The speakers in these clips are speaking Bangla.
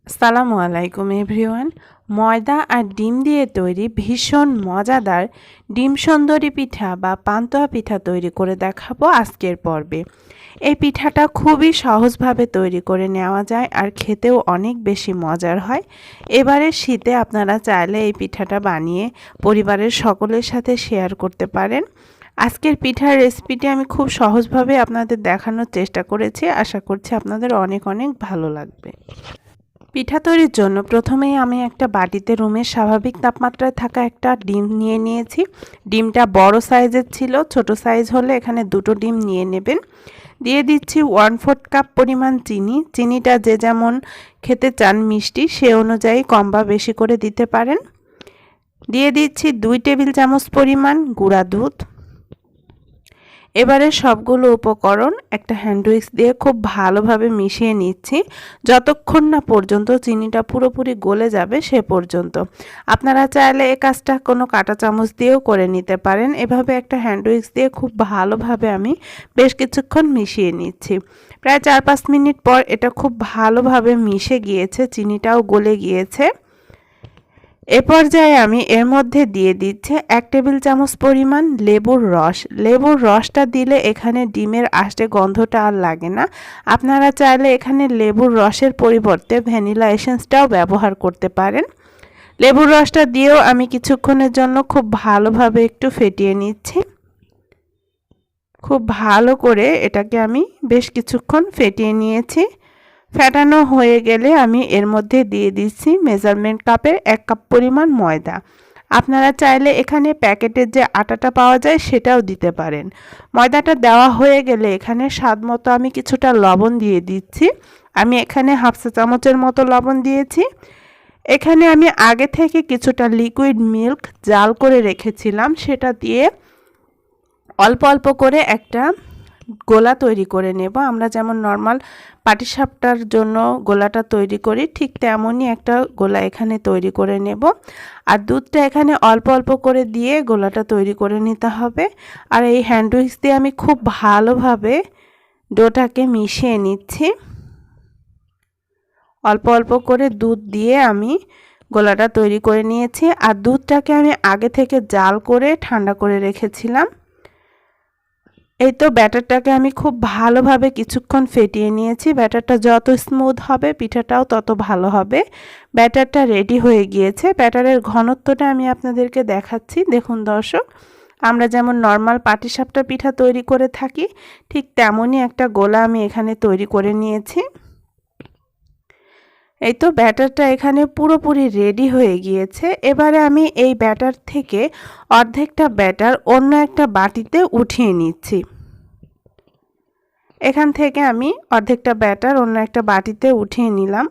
আসসালামু আলাইকুম এভরিওয়ান। ময়দা আর ডিম দিয়ে তৈরি ভীষণ মজাদার ডিম সুন্দরী পিঠা বা পান্তুয়া পিঠা তৈরি করে দেখাবো আজকের পর্বে। এই পিঠাটা খুবই সহজভাবে তৈরি করে নেওয়া যায় আর খেতেও অনেক বেশি মজার হয়। এবারে শীতে আপনারা চাইলে এই পিঠাটা বানিয়ে পরিবারের সকলের সাথে শেয়ার করতে পারেন। আজকের পিঠার রেসিপিটি আমি খুব সহজভাবে আপনাদের দেখানোর চেষ্টা করেছি। আশা করছি আপনাদের অনেক অনেক ভালো লাগবে। পিঠা তৈরির জন্য প্রথমেই আমি একটা বাটিতে রুমের স্বাভাবিক তাপমাত্রায় থাকা একটা ডিম নিয়ে নিয়েছি। ডিমটা বড় সাইজের ছিল, ছোট সাইজ হলে এখানে দুটো ডিম নিয়ে নেবেন। দিয়ে দিচ্ছি 1/4 কাপ পরিমাণ চিনি। চিনিটা যে যেমন খেতে চান মিষ্টি সে অনুযায়ী কম বা বেশি করে দিতে পারেন। দিয়ে দিচ্ছি 2 টেবিল চামচ পরিমাণ গুঁড়া দুধ। এবারে সবগুলো উপকরণ একটা হ্যান্ড উইক্স দিয়ে খুব ভালোভাবে মিশিয়ে নিচ্ছি যতক্ষণ না পর্যন্ত চিনিটা পুরোপুরি গলে যাবে সে পর্যন্ত। আপনারা চাইলে এই কাজটা কোনো কাঁটা চামচ দিয়েও করে নিতে পারেন। এভাবে একটা হ্যান্ড উইক্স দিয়ে খুব ভালোভাবে আমি বেশ কিছুক্ষণ মিশিয়ে নিচ্ছি। প্রায় 4-5 মিনিট পর এটা খুব ভালোভাবে মিশে গিয়েছে, চিনিটাও গলে গিয়েছে। এ পর্যায়ে আমি এর মধ্যে দিয়ে দিচ্ছি 1 টেবিল চামচ পরিমাণ লেবুর রস। লেবুর রসটা দিলে এখানে ডিমের আষ্টে গন্ধটা আর লাগে না। আপনারা চাইলে এখানে লেবুর রসের পরিবর্তে ভ্যানিলা এসেন্সটাও ব্যবহার করতে পারেন। লেবুর রসটা দিয়েও আমি কিছুক্ষণের জন্য খুব ভালোভাবে একটু ফেটিয়ে নিচ্ছি। খুব ভালো করে এটাকে আমি বেশ কিছুক্ষণ ফেটিয়ে নিয়েছি। ফেটানো হয়ে গেলে আমি এর মধ্যে দিয়ে দিচ্ছি মেজারমেন্ট কাপের 1 কাপ পরিমাণ ময়দা। আপনারা চাইলে এখানে প্যাকেটের যে আটাটা পাওয়া যায় সেটাও দিতে পারেন। ময়দাটা দেওয়া হয়ে গেলে এখানে স্বাদ মতো আমি কিছুটা লবণ দিয়ে দিচ্ছি। আমি এখানে 1/2 চা চামচের মতো লবণ দিয়েছি। এখানে আমি আগে থেকে কিছুটা লিকুইড মিল্ক জাল করে রেখেছিলাম, সেটা দিয়ে অল্প অল্প করে একটা গোলা তৈরি করে নেব। আমরা যেমন নর্মাল পাটিসাপটার জন্য গোলাটা তৈরি করি ঠিক তেমনই একটা গোলা এখানে তৈরি করে নেব। আর দুধটা এখানে অল্প অল্প করে দিয়ে গোলাটা তৈরি করে নিতে হবে। আর এই হ্যান্ড উইক্স দিয়ে আমি খুব ভালোভাবে ডোটাকে মিশিয়ে নিচ্ছি। অল্প অল্প করে দুধ দিয়ে আমি গোলাটা তৈরি করে নিয়েছি। আর দুধটাকে আমি আগে থেকে জাল করে ঠান্ডা করে রেখেছিলাম। এই তো ব্যাটারটাকে আমি খুব ভালোভাবে কিছুক্ষণ ফেটিয়ে নিয়েছি। ব্যাটারটা যত স্মুথ হবে পিঠাটাও তত ভালো হবে। ব্যাটারটা রেডি হয়ে গিয়েছে। ব্যাটারের ঘনত্বটা আমি আপনাদেরকে দেখাচ্ছি। দেখুন দর্শক, আমরা যেমন নর্মাল পাটিসাপটা পিঠা তৈরি করে থাকি ঠিক তেমনই একটা গোলা আমি এখানে তৈরি করে নিয়েছি। এই তো ব্যাটারটা এখানে পুরোপুরি রেডি হয়ে গিয়েছে। এবারে আমি এই ব্যাটার থেকে অর্ধেকটা ব্যাটার অন্য একটা বাটিতে উঠিয়ে নিচ্ছি। এখান থেকে আমি অর্ধেকটা ব্যাটার অন্য একটা বাটিতে উঠিয়ে নিলাম।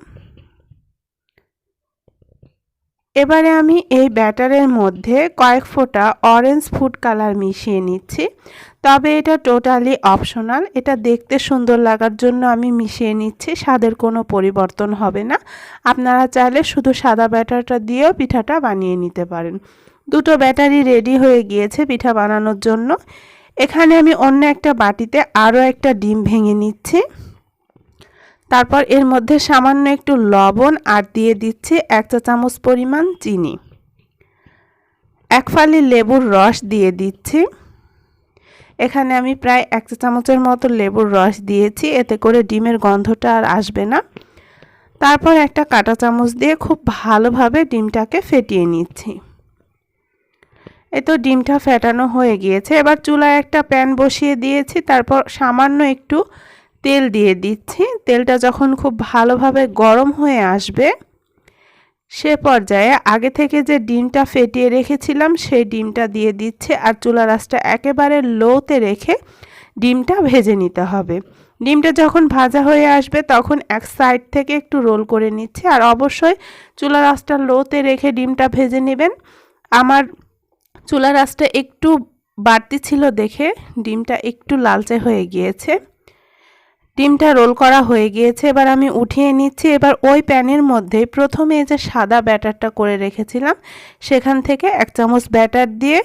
এবারে আমি এই ব্যাটারের মধ্যে কয়েক ফোঁটা অরেঞ্জ ফুড কালার মিশিয়ে নিচ্ছি। তবে এটা টোটালি অপশনাল, এটা দেখতে সুন্দর লাগার জন্য আমি মিশিয়ে নিচ্ছি, স্বাদের কোনো পরিবর্তন হবে না। আপনারা চাইলে শুধু সাদা ব্যাটারটা দিয়েও পিঠাটা বানিয়ে নিতে পারেন। দুটো ব্যাটারি রেডি হয়ে গিয়েছে পিঠা বানানোর জন্য। এখানে আমি অন্য একটা বাটিতে আরও একটা ডিম ভেঙে নিচ্ছি। তারপর এর মধ্যে সামান্য একটু লবণ আর দিয়ে দিচ্ছি 1 চা চামচ পরিমাণ চিনি। 1 ফালি লেবুর রস দিয়ে দিচ্ছি। এখানে আমি প্রায় 1 চা চামচের মতো লেবুর রস দিয়েছি, এতে করে ডিমের গন্ধটা আর আসবে না। তারপর একটা কাঁটা চামচ দিয়ে খুব ভালোভাবে ডিমটাকে ফেটিয়ে নিচ্ছি। এই তো ডিমটা ফেটানো হয়ে গিয়েছে। এবার চুলায় একটা প্যান বসিয়ে দিয়েছি। তারপর সামান্য একটু তেল দিয়ে দিচ্ছি। তেলটা যখন খুব ভালোভাবে গরম হয়ে আসবে সে পর্যায়ে আগে থেকে যে ডিমটা ফেটিয়ে রেখেছিলাম সেই ডিমটা দিয়ে দিচ্ছি। আর চুলার আঁচটা একেবারে লোতে রেখে ডিমটা ভেজে নিতে হবে। ডিমটা যখন ভাজা হয়ে আসবে তখন এক সাইড থেকে একটু রোল করে নিচ্ছি। আর অবশ্যই চুলার আঁচটা লোতে রেখে ডিমটা ভেজে নেবেন। আমার চুলার আঁচটা একটু বাড়তি ছিল দেখে ডিমটা একটু লালচে হয়ে গিয়েছে। ডিমটা রোল করা হয়ে গিয়েছে, এবার আমি উঠিয়ে নিচ্ছি। এবার ওই প্যানের মধ্যে প্রথমে যে সাদা ব্যাটারটা করে রেখেছিলাম সেখান থেকে 1 চামচ ব্যাটার দিয়ে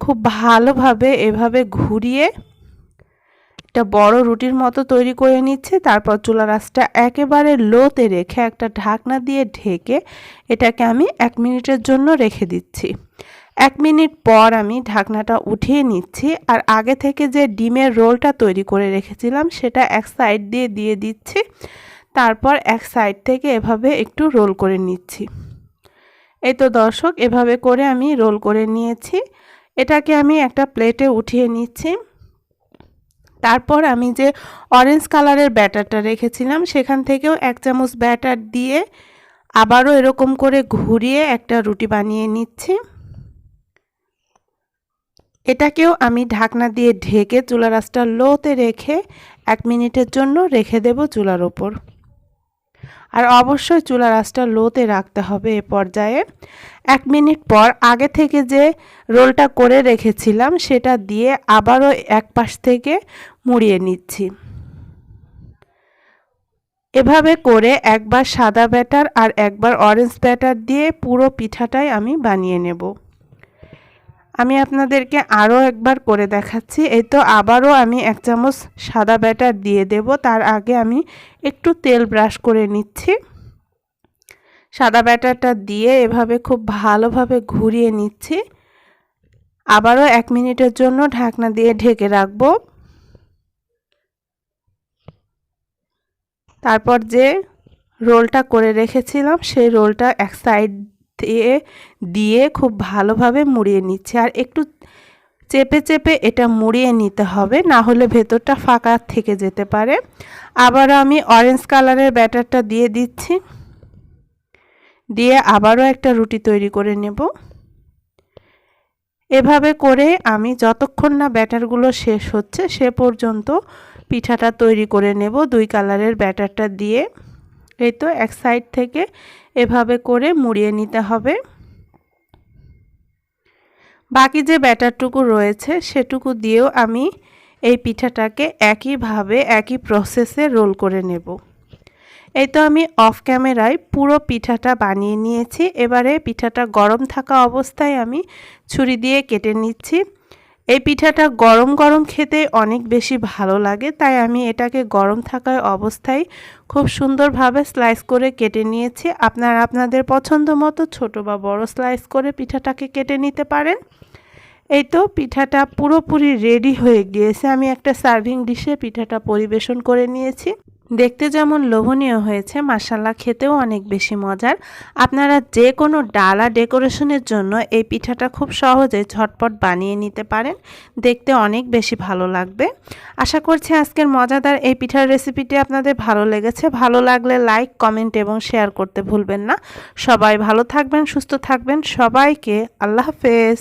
খুব ভালোভাবে এভাবে ঘুরিয়ে একটা বড় রুটির মতো তৈরি করে নিচ্ছি। তারপর চুলার আঁচটা একেবারে লোতে রেখে একটা ঢাকনা দিয়ে ঢেকে এটাকে আমি 1 মিনিটের জন্য রেখে দিচ্ছি। 1 মিনিট পর আমি ঢাকনাটা উঠিয়ে নিচ্ছি আর আগে থেকে যে ডিমের রোলটা তৈরি করে রেখেছিলাম সেটা এক সাইড দিয়ে দিয়ে দিচ্ছি। তারপর এক সাইড থেকে এভাবে একটু রোল করে নিচ্ছি। এই তো দর্শক, এভাবে করে আমি রোল করে নিয়েছি। এটাকে আমি একটা প্লেটে উঠিয়ে নিচ্ছি। তারপর আমি যে অরেঞ্জ কালারের ব্যাটারটা রেখেছিলাম সেখান থেকেও 1 চামচ ব্যাটার দিয়ে আবারও এরকম করে ঘুরিয়ে একটা রুটি বানিয়ে নিচ্ছি। এটাকেও আমি ঢাকনা দিয়ে ঢেকে চুলার আঁচটা লোতে রেখে 1 মিনিটের জন্য রেখে দেব চুলার ওপর। আর অবশ্যই চুলার আঁচটা লোতে রাখতে হবে এ পর্যায়ে। 1 মিনিট পর আগে থেকে যে রোলটা করে রেখেছিলাম সেটা দিয়ে আবারও এক পাশ থেকে মুড়িয়ে নিচ্ছি। এভাবে করে একবার সাদা ব্যাটার আর একবার অরেঞ্জ ব্যাটার দিয়ে পুরো পিঠাটাই আমি বানিয়ে নেব। আমি আপনাদেরকে আরও একবার করে দেখাচ্ছি। এই তো আবারও আমি 1 চামচ সাদা ব্যাটার দিয়ে দেব। তার আগে আমি একটু তেল ব্রাশ করে নিচ্ছি। সাদা ব্যাটারটা দিয়ে এভাবে খুব ভালোভাবে ঘুরিয়ে নিচ্ছি। আবারও 1 মিনিটের জন্য ঢাকনা দিয়ে ঢেকে রাখব। তারপর যে রোলটা করে রেখেছিলাম সেই রোলটা এক সাইড দিয়ে খুব ভালোভাবে মুড়িয়ে নিচ্ছি। আর একটু চেপে চেপে এটা মুড়িয়ে নিতে হবে, না হলে ভেতরটা ফাঁকা থেকে যেতে পারে। আবার আমি অরেঞ্জ কালারের ব্যাটারটা দিয়ে দিচ্ছি। দিয়ে আবারও একটা রুটি তৈরি করে নেব। এভাবে করে আমি যতক্ষণ না ব্যাটারগুলো শেষ হচ্ছে সে পর্যন্ত পিঠাটা তৈরি করে নেব 2 কালারের ব্যাটারটা দিয়ে। এই তো এক সাইড থেকে এভাবে করে মুড়িয়ে নিতে হবে। বাকি যে ব্যাটারটুকু রয়েছে সেটুকু দিয়েও আমি এই পিঠাটাকে একইভাবে একই প্রসেসে রোল করে নেব। এই তো আমি অফ ক্যামেরায় পুরো পিঠাটা বানিয়ে নিয়েছি। এবারে পিঠাটা গরম থাকা অবস্থায় আমি ছুরি দিয়ে কেটে নিচ্ছি। এই পিঠাটা গরম গরম খেতে অনেক বেশি ভালো লাগে, তাই আমি এটাকে গরম থাকা অবস্থায় খুব সুন্দরভাবে স্লাইস করে কেটে নিয়েছি। আপনারা আপনাদের পছন্দ মতো ছোট বা বড় স্লাইস করে পিঠাটাকে কেটে নিতে পারেন। এই তো পিঠাটা পুরোপুরি রেডি হয়ে গিয়েছে। আমি একটা সার্ভিং ডিশে পিঠাটা পরিবেশন করে নিয়েছি। দেখতে যেমন লোভনীয় হয়েছে, মাশাআল্লাহ খেতেও অনেক বেশি মজার। আপনারা যে কোনো ডালা ডেকোরেশনের জন্য এই পিঠাটা খুব সহজে ঝটপট বানিয়ে নিতে পারেন। দেখতে অনেক বেশি ভালো লাগবে। আশা করছি আজকের মজাদার এই পিঠার রেসিপিটি আপনাদের ভালো লেগেছে। ভালো লাগলে লাইক, কমেন্ট এবং শেয়ার করতে ভুলবেন না। সবাই ভালো থাকবেন, সুস্থ থাকবেন। সবাইকে আল্লাহ হাফেজ।